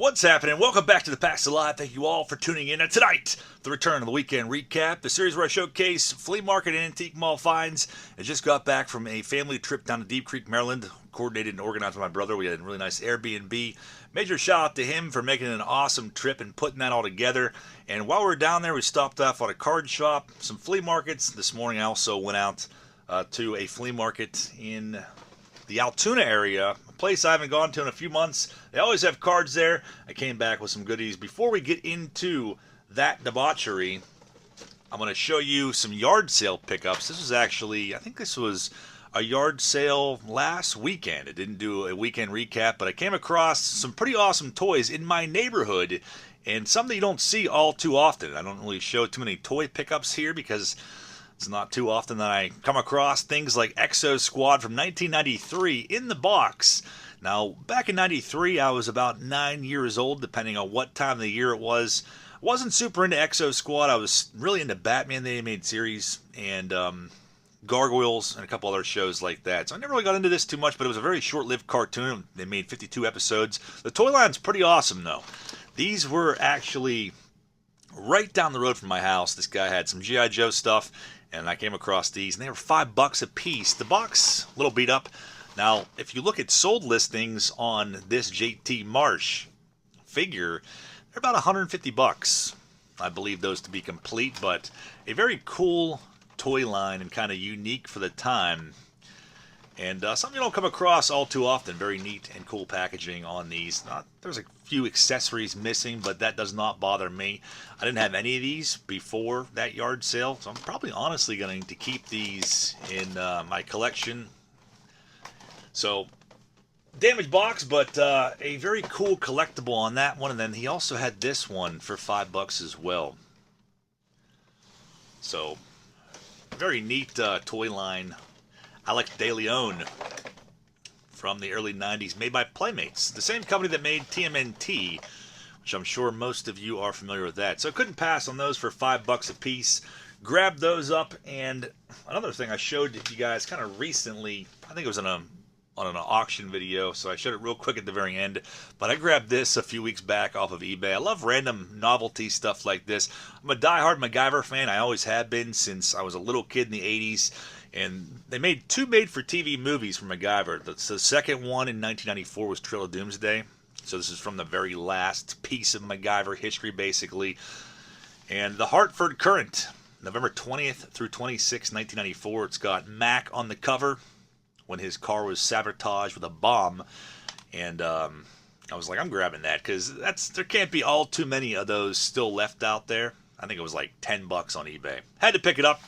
What's happening? Welcome back to the Past Alive. Thank you all for tuning in. And tonight, the return of the weekend recap, the series where I showcase flea market and antique mall finds. I just got back from a family trip down to Deep Creek, Maryland, coordinated and organized with my brother. We had a really nice Airbnb. Major shout out to him for making an awesome trip and putting that all together. And while we were down there, we stopped off at a card shop, some flea markets. This morning, I also went out to a flea market in the Altoona area, a place I haven't gone to in a few months. They always have cards there. I came back with some goodies. Before we get into that debauchery, I'm going to show you some yard sale pickups. This was actually, I think this was a yard sale last weekend. I didn't do a weekend recap, but I came across some pretty awesome toys in my neighborhood, and some that you don't see all too often. I don't really show too many toy pickups here because it's not too often that I come across things like Exo Squad from 1993 in the box. Now, back in 93, I was about 9 years old, depending on what time of the year it was. I wasn't super into Exo Squad. I was really into Batman the Animated Series and Gargoyles and a couple other shows like that. So I never really got into this too much, but it was a very short-lived cartoon. They made 52 episodes. The toy line's pretty awesome, though. These were actually right down the road from my house. This guy had some G.I. Joe stuff, and I came across these, and they were $5 a piece. The box, a little beat up. Now, if you look at sold listings on this JT Marsh figure, they're about $150. I believe those to be complete, but a very cool toy line and kind of unique for the time. And something you don't come across all too often. Very neat and cool packaging on these. There's a few accessories missing, but that does not bother me. I didn't have any of these before that yard sale, so I'm probably honestly going to keep these in my collection. So, damaged box, but a very cool collectible on that one. And then he also had this one for $5 as well. So, very neat toy line. Alex De Leon from the early 90s, made by Playmates, the same company that made TMNT, which I'm sure most of you are familiar with that. So couldn't pass on those for $5 a piece. Grabbed those up, and another thing I showed you guys kind of recently, I think it was on an auction video, so I showed it real quick at the very end, but I grabbed this a few weeks back off of eBay. I love random novelty stuff like this. I'm a diehard MacGyver fan. I always have been since I was a little kid in the 80s. And they made two made-for-TV movies for MacGyver. The second one in 1994 was Trail of Doomsday. So this is from the very last piece of MacGyver history, basically. And the Hartford Courant, November 20th through 26th, 1994. It's got Mac on the cover when his car was sabotaged with a bomb. And I was like, I'm grabbing that because there can't be all too many of those still left out there. I think it was like $10 on eBay. Had to pick it up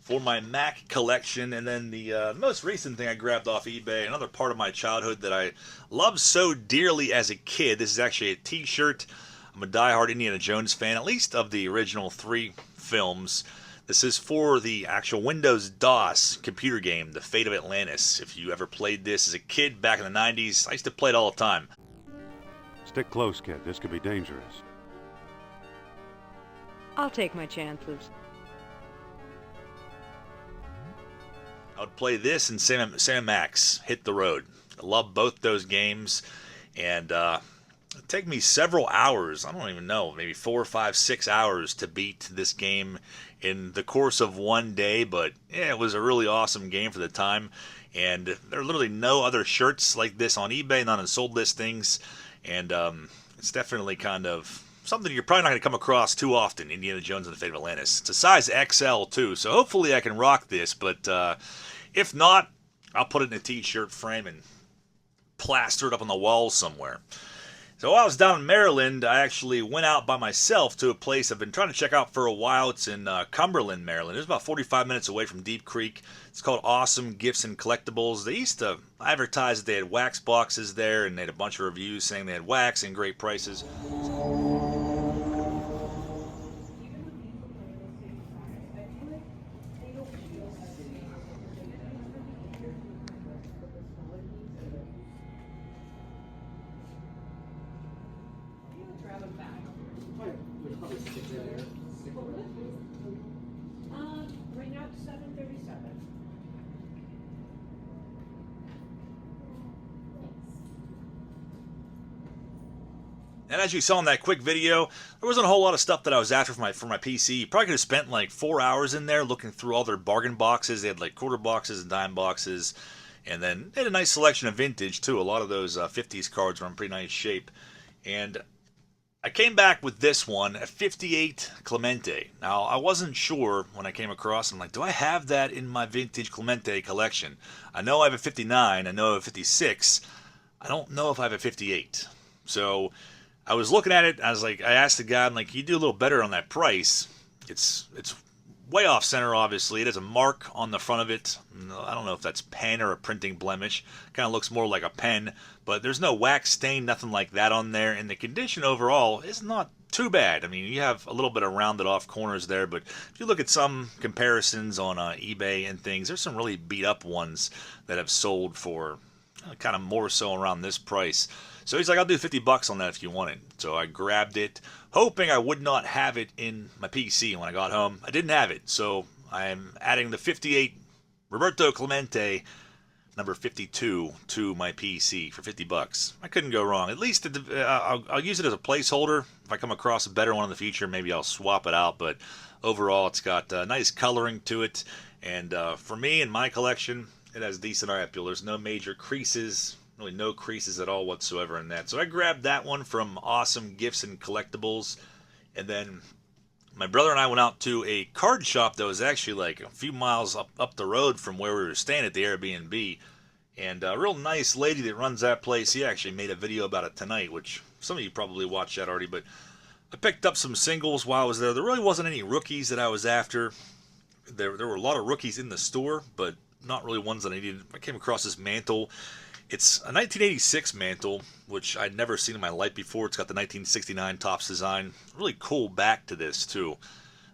for my Mac collection. And then the most recent thing I grabbed off eBay, another part of my childhood that I loved so dearly as a kid. This is actually a t-shirt. I'm a diehard Indiana Jones fan, at least of the original 3 films. This is for the actual Windows DOS computer game, The Fate of Atlantis. If you ever played this as a kid back in the 90s, I used to play it all the time. Stick close, kid. This could be dangerous. I'll take my chances. I would play this and Sam Max, Hit the Road. I love both those games, and it'd take me several hours, I don't even know, maybe 4, 5, 6 hours to beat this game in the course of one day, but yeah, it was a really awesome game for the time, and there are literally no other shirts like this on eBay, not on sold listings, and it's definitely kind of something you're probably not going to come across too often, Indiana Jones and the Fate of Atlantis. It's a size XL too, so hopefully I can rock this, but if not, I'll put it in a t-shirt frame and plaster it up on the wall somewhere. So while I was down in Maryland, I actually went out by myself to a place I've been trying to check out for a while. It's in Cumberland, Maryland. It's about 45 minutes away from Deep Creek. It's called Awesome Gifts and Collectibles. They used to advertise that they had wax boxes there, and they had a bunch of reviews saying they had wax and great prices. Right now it's 7:37. And as you saw in that quick video, there wasn't a whole lot of stuff that I was after for my PC. You probably could have spent like 4 hours in there looking through all their bargain boxes. They had like quarter boxes and dime boxes. And then they had a nice selection of vintage too. A lot of those 50s cards were in pretty nice shape. And I came back with this one, a 58 Clemente. Now, I wasn't sure when I came across. I'm like, do I have that in my vintage Clemente collection? I know I have a 59. I know I have a 56. I don't know if I have a 58. So I was looking at it. I was like, I asked the guy, I'm like, you do a little better on that price. It's way off center, obviously. It has a mark on the front of it. I don't know if that's pen or a printing blemish. Kind of looks more like a pen, but there's no wax stain, nothing like that on there. And the condition overall is not too bad. I mean, you have a little bit of rounded off corners there, but if you look at some comparisons on eBay and things, there's some really beat up ones that have sold for kind of more so around this price. So he's like, I'll do $50 on that if you want it. So I grabbed it, hoping I would not have it in my PC when I got home. I didn't have it, so I'm adding the 58 Roberto Clemente number 52 to my PC for $50. I couldn't go wrong. At least I'll use it as a placeholder. If I come across a better one in the future, maybe I'll swap it out. But overall, it's got nice coloring to it. And for me, in my collection, it has decent eye appeal. There's no major creases. Really no creases at all whatsoever in that. So I grabbed that one from Awesome Gifts and Collectibles. And then my brother and I went out to a card shop that was actually like a few miles up the road from where we were staying at the Airbnb. And a real nice lady that runs that place, he actually made a video about it tonight, which some of you probably watched that already. But I picked up some singles while I was there. There really wasn't any rookies that I was after. There were a lot of rookies in the store, but not really ones that I needed. I came across this mantle. It's a 1986 mantle, which I'd never seen in my life before. It's got the 1969 Topps design. Really cool back to this, too.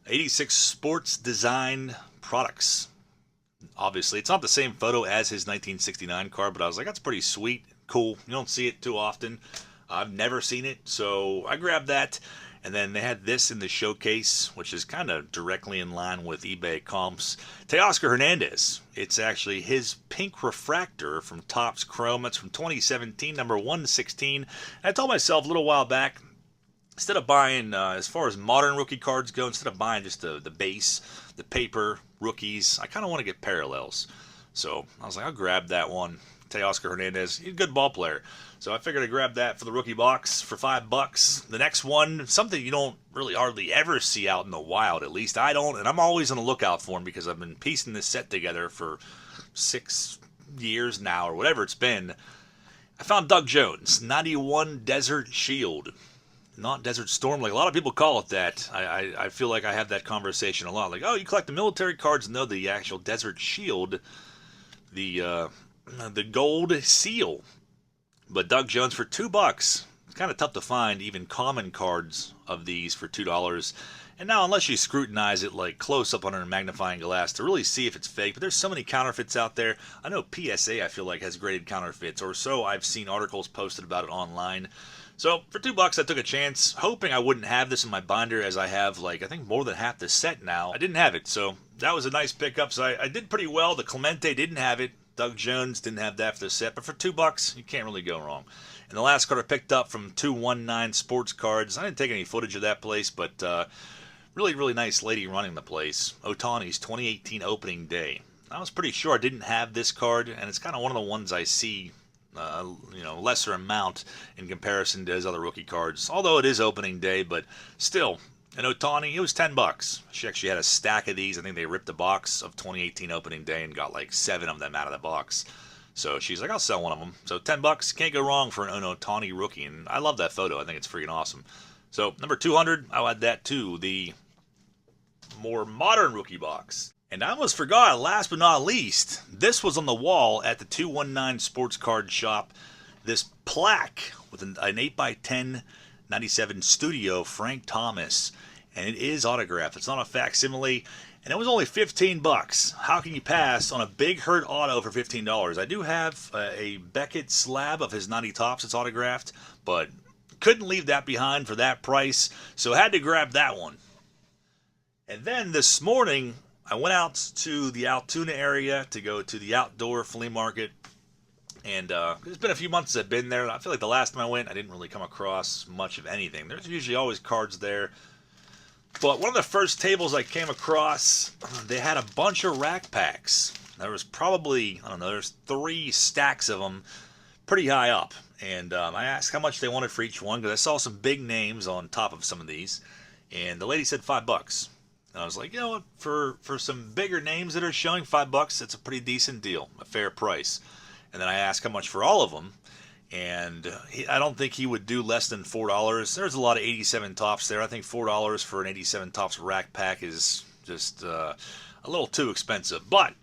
86 Sports Design Products. Obviously, it's not the same photo as his 1969 card, but I was like, that's pretty sweet, cool. You don't see it too often. I've never seen it, so I grabbed that. And then they had this in the showcase, which is kind of directly in line with eBay comps. Teoscar Hernandez. It's actually his pink refractor from Topps Chrome. It's from 2017, number 116. And I told myself a little while back, instead of buying, as far as modern rookie cards go, instead of buying just the base, the paper rookies, I kind of want to get parallels. So I was like, I'll grab that one. Teoscar Hernandez, he's a good ball player. So I figured I'd grab that for the rookie box for $5. The next one, something you don't really hardly ever see out in the wild. At least I don't, and I'm always on the lookout for them because I've been piecing this set together for 6 years now or whatever it's been. I found Doug Jones, 91 Desert Shield. Not Desert Storm, like a lot of people call it that. I feel like I have that conversation a lot. Like, oh, you collect the military cards? No, the actual Desert Shield, the gold seal. But Doug Jones for $2. It's kind of tough to find even common cards of these for $2. And now, unless you scrutinize it like close up under a magnifying glass to really see if it's fake, but there's so many counterfeits out there. I know PSA, I feel like, has graded counterfeits, or so I've seen articles posted about it online. So for $2, I took a chance, hoping I wouldn't have this in my binder, as I have, like, I think more than half the set now. I didn't have it, so that was a nice pickup. So I did pretty well. The Clemente didn't have it. Doug Jones didn't have that for the set, but for $2, you can't really go wrong. And the last card I picked up from 219 Sports Cards. I didn't take any footage of that place, but really, really nice lady running the place. Otani's 2018 opening day. I was pretty sure I didn't have this card, and it's kind of one of the ones I see, lesser amount in comparison to his other rookie cards. Although it is opening day, but still. And Otani, it was $10. She actually had a stack of these. I think they ripped the box of 2018 opening day and got like 7 of them out of the box. So she's like, I'll sell one of them. So $10, can't go wrong for an Otani rookie. And I love that photo. I think it's freaking awesome. So number 200, I'll add that to the more modern rookie box. And I almost forgot, last but not least, this was on the wall at the 219 Sports Card Shop. This plaque with an 8x10 97 Studio Frank Thomas. And it is autographed. It's not a facsimile. And it was only $15. How can you pass on a Big Hurt auto for $15? I do have a Beckett slab of his 90 Topps that's autographed, but couldn't leave that behind for that price, so I had to grab that one. And then this morning, I went out to the Altoona area to go to the outdoor flea market, And it's been a few months I've been there. I feel like the last time I went, I didn't really come across much of anything. There's usually always cards there. But one of the first tables I came across, they had a bunch of rack packs. There was probably, I don't know, there's 3 stacks of them pretty high up. And I asked how much they wanted for each one because I saw some big names on top of some of these. And the lady said $5. And I was like, you know what, for some bigger names that are showing, $5, it's a pretty decent deal, a fair price. And then I asked how much for all of them. And I don't think he would do less than $4. There's a lot of 87 tops there. I think $4 for an 87 tops rack pack is just a little too expensive. But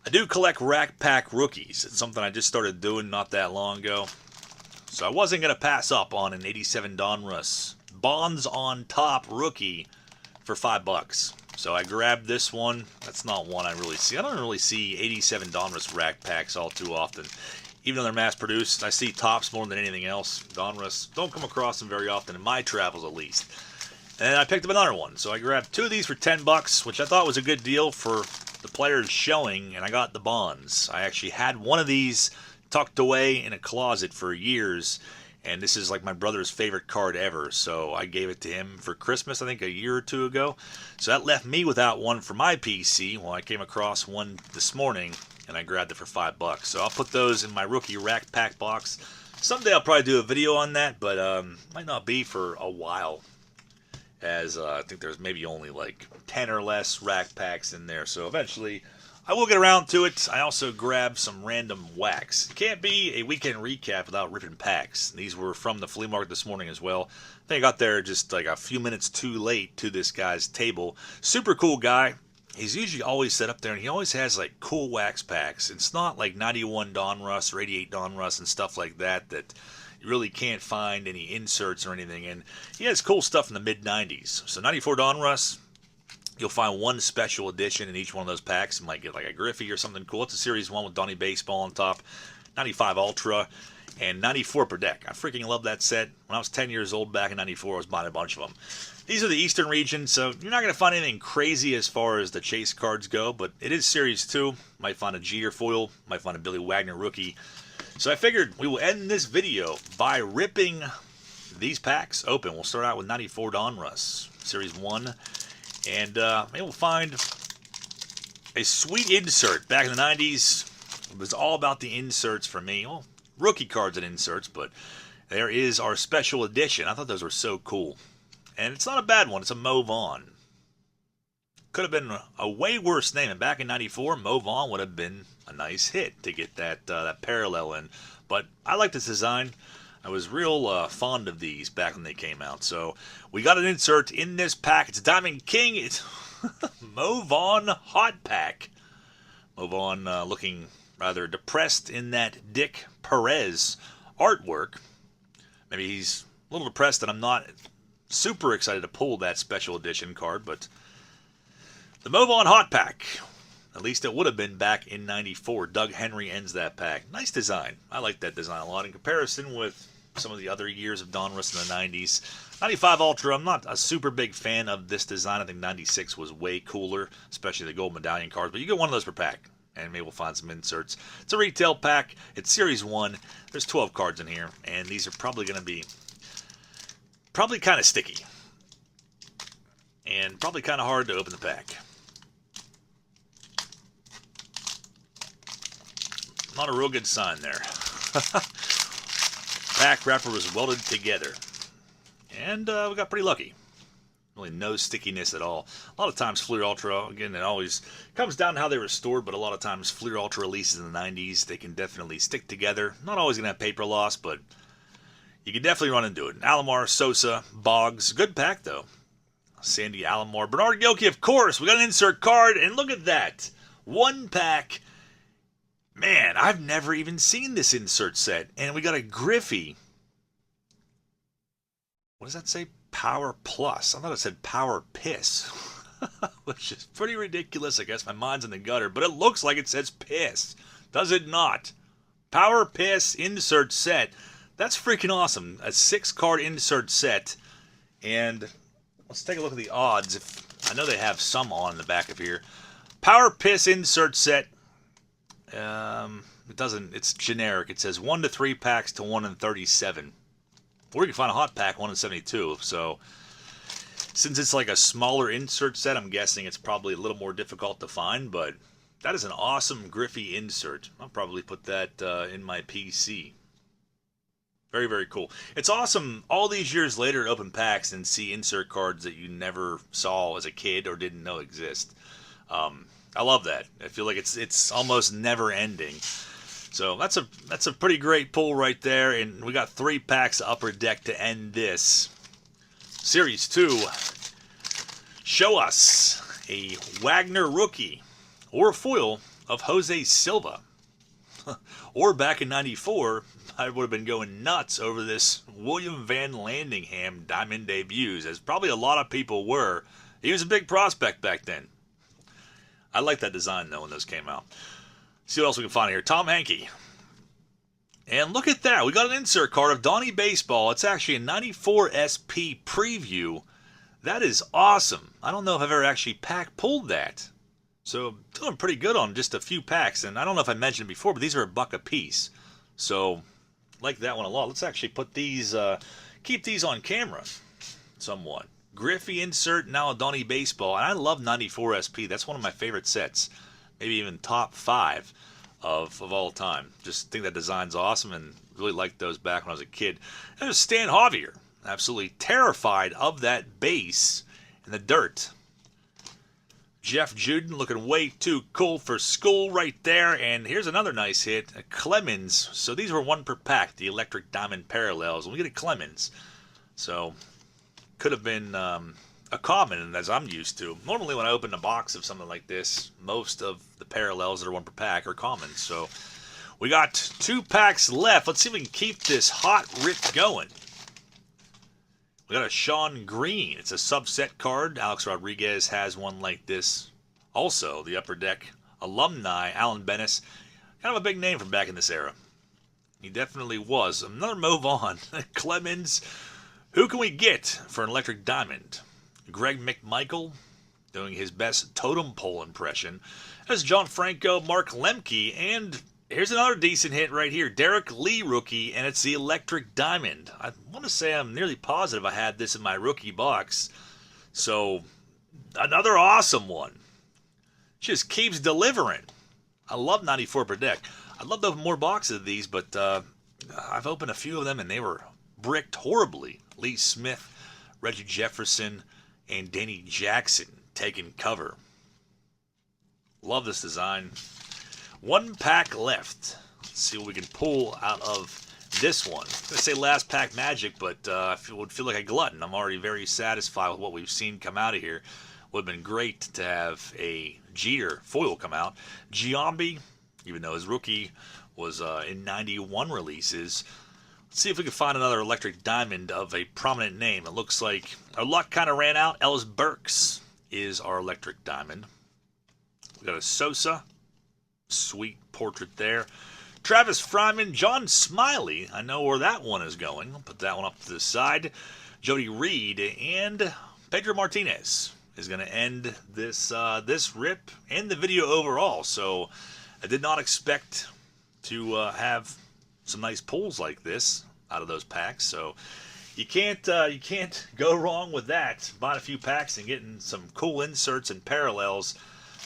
I do collect rack pack rookies. It's something I just started doing not that long ago. So I wasn't going to pass up on an 87 Donruss Bonds on Top rookie for $5. So I grabbed this one. That's not one I really see. I don't really see 87 Donruss rack packs all too often. Even though they're mass-produced, I see tops more than anything else. Donruss, don't come across them very often, in my travels at least. And I picked up another one. So I grabbed 2 of these for $10, which I thought was a good deal for the players showing, and I got the Bonds. I actually had one of these tucked away in a closet for years, and this is like my brother's favorite card ever, so I gave it to him for Christmas, I think a year or 2 ago. So that left me without one for my PC. Well, I came across one this morning, and I grabbed it for $5. So I'll put those in my rookie rack pack box. Someday I'll probably do a video on that, but might not be for a while, as I think there's maybe only like 10 or less rack packs in there. So eventually I will get around to it. I also grabbed some random wax. It can't be a weekend recap without ripping packs. These were from the flea market this morning as well. I think I got there just like a few minutes too late to this guy's table. Super cool guy. He's usually always set up there, and he always has like cool wax packs. It's not like 91 Donruss or 88 Donruss and stuff like that you really can't find any inserts or anything. And he has cool stuff in the mid-90s. So 94 Donruss, you'll find one special edition in each one of those packs. You might get like a Griffey or something cool. It's a Series 1 with Donnie Baseball on top. 95 Ultra and 94 per deck. I freaking love that set. When I was 10 years old back in 94, I was buying a bunch of them. These are the Eastern region, so you're not going to find anything crazy as far as the chase cards go, but it is Series 2. Might find a Jeter foil, might find a Billy Wagner rookie. So I figured we will end this video by ripping these packs open. We'll start out with 94 Donruss, Series 1, and maybe we'll find a sweet insert. Back in the 90s, it was all about the inserts for me. Well, rookie cards and inserts, but there is our special edition. I thought those were so cool. And it's not a bad one. It's a Mo Vaughn. Could have been a way worse name. And back in 94, Mo Vaughn would have been a nice hit to get that parallel in. But I like this design. I was real fond of these back when they came out. So we got an insert in this pack. It's Diamond King. It's Mo Vaughn Hot Pack. Mo Vaughn looking rather depressed in that Dick Perez artwork. Maybe he's a little depressed that I'm not super excited to pull that special edition card, but the Mo Vaughn Hot Pack, at least it would have been back in 94. Doug Henry ends that pack. Nice design. I like that design a lot in comparison with some of the other years of Donruss in the 90s. 95 Ultra, I'm not a super big fan of this design. I think 96 was way cooler, especially the gold medallion cards, but you get one of those per pack, and maybe we'll find some inserts. It's a retail pack. It's Series 1. There's 12 cards in here, and these are probably going to be kind of sticky. And probably kind of hard to open the pack. Not a real good sign there. Pack wrapper was welded together. And we got pretty lucky. Really no stickiness at all. A lot of times Flea Ultra, again, it always comes down to how they were stored, but a lot of times Flea Ultra releases in the 90s, they can definitely stick together. Not always going to have paper loss, but you can definitely run into it. Alomar, Sosa, Boggs. Good pack, though. Sandy Alomar. Bernard Gilkey, of course. We got an insert card, and look at that. One pack. Man, I've never even seen this insert set. And we got a Griffey. What does that say? Power Plus. I thought it said Power Piss. Which is pretty ridiculous. I guess my mind's in the gutter. But it looks like it says Piss. Does it not? Power Piss insert set. That's freaking awesome. A 6-card insert set. And let's take a look at the odds. I know they have some on the back of here. Power Piss insert set. It doesn't, it's generic. It says 1 to 3 packs to 1 in 37. Or you can find a hot pack 1 in 72. So since it's like a smaller insert set, I'm guessing it's probably a little more difficult to find, but that is an awesome Griffey insert. I'll probably put that in my PC. Very, very cool. It's awesome all these years later to open packs and see insert cards that you never saw as a kid or didn't know exist. I love that. I feel like it's almost never ending. So that's a pretty great pull right there, and we got 3 packs of Upper Deck to end this. Series 2, show us a Wagner rookie or a foil of Jose Silva. Or back in 94, I would have been going nuts over this William Van Landingham Diamond debuts, as probably a lot of people were. He was a big prospect back then. I like that design, though, when those came out. See what else we can find here. Tom Hankey. And look at that. We got an insert card of Donnie Baseball. It's actually a 94 SP preview. That is awesome. I don't know if I've ever actually pack pulled that. So doing pretty good on just a few packs. And I don't know if I mentioned it before, but these are $1 a piece. So like that one a lot. Let's actually put these, keep these on camera somewhat. Griffey insert, now a Donnie Baseball. And I love 94 SP. That's one of my favorite sets. Maybe even top 5 of all time. Just think that design's awesome and really liked those back when I was a kid. And there's Stan Javier. Absolutely terrified of that base in the dirt. Jeff Juden looking way too cool for school right there. And here's another nice hit. A Clemens. So these were 1 per pack, the Electric Diamond Parallels. And we get a Clemens. So could have been a common, as I'm used to. Normally when I open a box of something like this, most of the parallels that are 1 per pack are common. So we got 2 packs left. Let's see if we can keep this hot rip going. We got a Sean Green. It's a subset card. Alex Rodriguez has one like this. Also, the Upper Deck alumni, Alan Bennis. Kind of a big name from back in this era. He definitely was. Another move on. Clemens. Who can we get for an Electric Diamond? Greg McMichael doing his best totem pole impression. That's John Franco, Mark Lemke, and here's another decent hit right here. Derek Lee rookie, and it's the Electric Diamond. I want to say I'm nearly positive I had this in my rookie box. So, another awesome one. Just keeps delivering. I love 94 per deck. I'd love to open more boxes of these, but I've opened a few of them, and they were bricked horribly. Lee Smith, Reggie Jefferson, and Danny Jackson taking cover. Love this design. 1 pack left. Let's see what we can pull out of this one. I'm going to say last pack magic, but I would feel like a glutton. I'm already very satisfied with what we've seen come out of here. Would have been great to have a Jeter foil come out. Giambi, even though his rookie was in 91 releases. Let's see if we can find another Electric Diamond of a prominent name. It looks like our luck kind of ran out. Ellis Burks is our Electric Diamond. We got a Sosa. Sweet portrait there. Travis Fryman, John Smiley. I know where that one is going. I'll put that one up to the side. Jody Reed and Pedro Martinez is going to end this this rip and the video overall. So I did not expect to have some nice pulls like this out of those packs. So you can't go wrong with that. Bought a few packs and getting some cool inserts and parallels.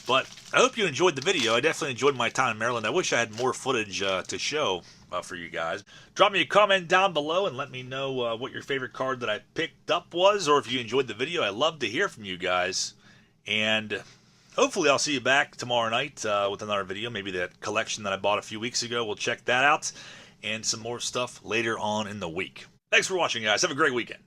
But I hope you enjoyed the video. I definitely enjoyed my time in Maryland. I wish I had more footage to show for you guys. Drop me a comment down below and let me know what your favorite card that I picked up was, or if you enjoyed the video. I love to hear from you guys. And hopefully I'll see you back tomorrow night with another video. Maybe that collection that I bought a few weeks ago. We'll check that out. And some more stuff later on in the week. Thanks for watching, guys. Have a great weekend.